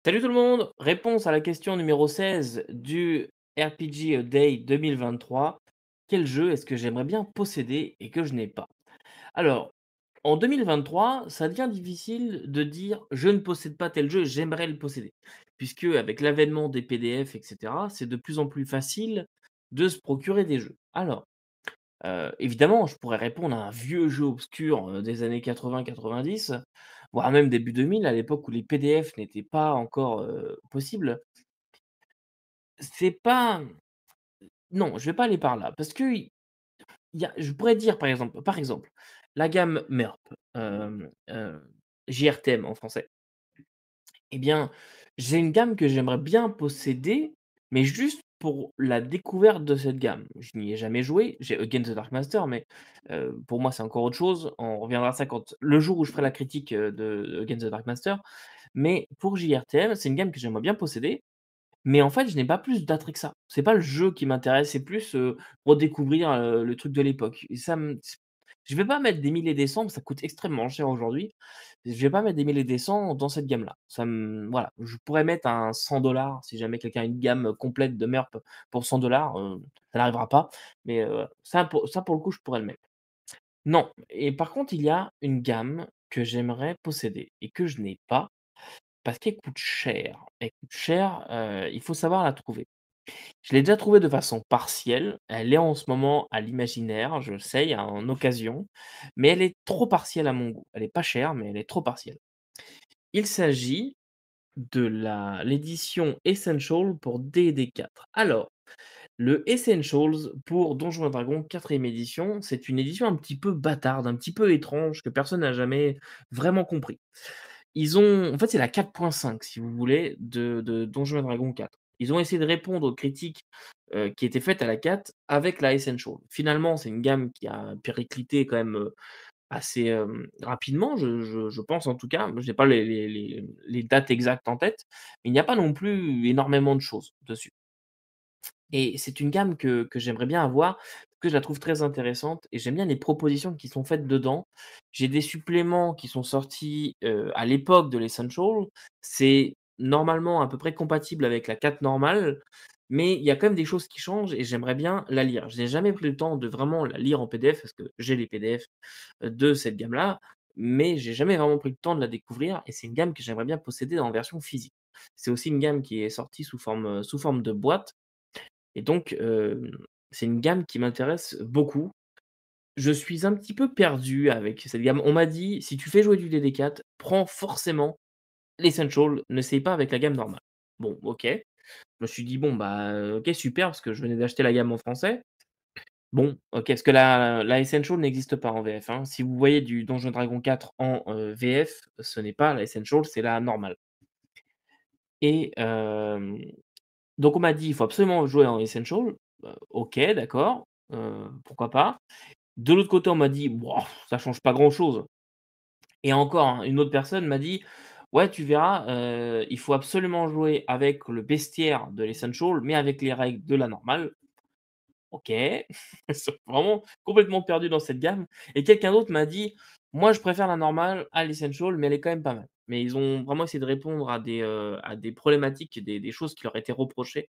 Salut tout le monde! Réponse à la question numéro 16 du RPG Day 2023. Quel jeu est-ce que j'aimerais bien posséder et que je n'ai pas? Alors, en 2023, ça devient difficile de dire: «Je ne possède pas tel jeu, j'aimerais le posséder». Puisque avec l'avènement des PDF et cetera, c'est de plus en plus facile de se procurer des jeux. Alors, évidemment, je pourrais répondre à un vieux jeu obscur, des années 80-90, voire même début 2000, à l'époque où les PDF n'étaient pas encore, possibles. C'est pas Non, je vais pas aller par là, parce qu'il y a je pourrais dire par exemple, la gamme MERP, JRTM en français. Eh bien, j'ai une gamme que j'aimerais bien posséder, mais juste pour la découverte de cette gamme. Je n'y ai jamais joué, j'ai Against the Dark Master, mais pour moi, c'est encore autre chose. On reviendra à ça quand le jour où je ferai la critique, de Against the Dark Master. Mais pour JRTM, c'est une gamme que j'aimerais bien posséder, mais en fait, je n'ai pas plus d'attrait que ça. C'est pas le jeu qui m'intéresse, c'est plus, redécouvrir, le truc de l'époque et ça me je vais pas mettre des milliers et des cents, ça coûte extrêmement cher aujourd'hui. Je vais pas mettre des milliers et des cents dans cette gamme-là. Voilà, je pourrais mettre un 100 si jamais quelqu'un a une gamme complète de MERP pour 100 ça n'arrivera pas, mais ça pour le coup, je pourrais le mettre. Non, et par contre, il y a une gamme que j'aimerais posséder et que je n'ai pas parce qu'elle coûte cher. Elle coûte cher, il faut savoir la trouver. Je l'ai déjà trouvée de façon partielle, elle est en ce moment à l'Imaginaire, je sais, il y a en occasion, mais elle est trop partielle à mon goût. Elle est pas chère, mais elle est trop partielle. Il s'agit de l'édition Essential pour D&D 4. Alors, le Essentials pour Donjons& et Dragons 4e édition, c'est une édition un petit peu bâtarde, un petit peu étrange, que personne n'a jamais vraiment compris. En fait, c'est la 4.5 si vous voulez de Donjons& et Dragons 4. Ils ont essayé de répondre aux critiques, qui étaient faites à la 4 avec la Essential. Finalement, c'est une gamme qui a périclité quand même, assez, rapidement, je pense en tout cas. Je n'ai pas les dates exactes en tête, mais il n'y a pas non plus énormément de choses dessus. Et c'est une gamme que j'aimerais bien avoir, parce que je la trouve très intéressante et j'aime bien les propositions qui sont faites dedans. J'ai des suppléments qui sont sortis, à l'époque de l'Essential. C'est normalement à peu près compatible avec la 4 normale, mais il y a quand même des choses qui changent et j'aimerais bien la lire. Je n'ai jamais pris le temps de vraiment la lire en PDF parce que j'ai les PDF, de cette gamme-là, mais j'ai jamais vraiment pris le temps de la découvrir et c'est une gamme que j'aimerais bien posséder en version physique. C'est aussi une gamme qui est sortie sous forme de boîte et donc, c'est une gamme qui m'intéresse beaucoup. Je suis un petit peu perdu avec cette gamme. On m'a dit: «Si tu fais jouer du DD4, prends forcément l'Essential, n'essaye pas avec la gamme normale». Bon, OK. Je me suis dit: «Bon, bah, OK, super», parce que je venais d'acheter la gamme en français. Bon, OK, parce que la Essential n'existe pas en VF, hein. Si vous voyez du Donjons& Dragons 4 en, VF, ce n'est pas la Essential, c'est la normale et donc on m'a dit: «Il faut absolument jouer en Essential». OK, d'accord, pourquoi pas. De l'autre côté, on m'a dit: «Boah, ça change pas grand-chose» et encore, hein, une autre personne m'a dit: «Ouais, tu verras, il faut absolument jouer avec le bestiaire de l'Essential, mais avec les règles de la normale». OK, ils sont vraiment complètement perdus dans cette gamme et quelqu'un d'autre m'a dit: «Moi, je préfère la normale à l'essential, mais elle est quand même pas mal». Mais ils ont vraiment essayé de répondre à des problématiques, des choses qui leur étaient reprochées,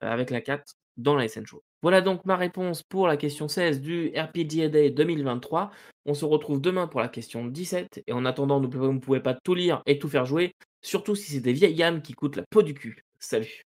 avec la 4 dans la essential. Voilà donc ma réponse pour la question 16 du RPG Day 2023. On se retrouve demain pour la question 17 et en attendant, n'oubliez pas, vous ne pouvez pas tout lire et tout faire jouer, surtout si c'est des vieilles gammes qui coûtent la peau du cul. Salut.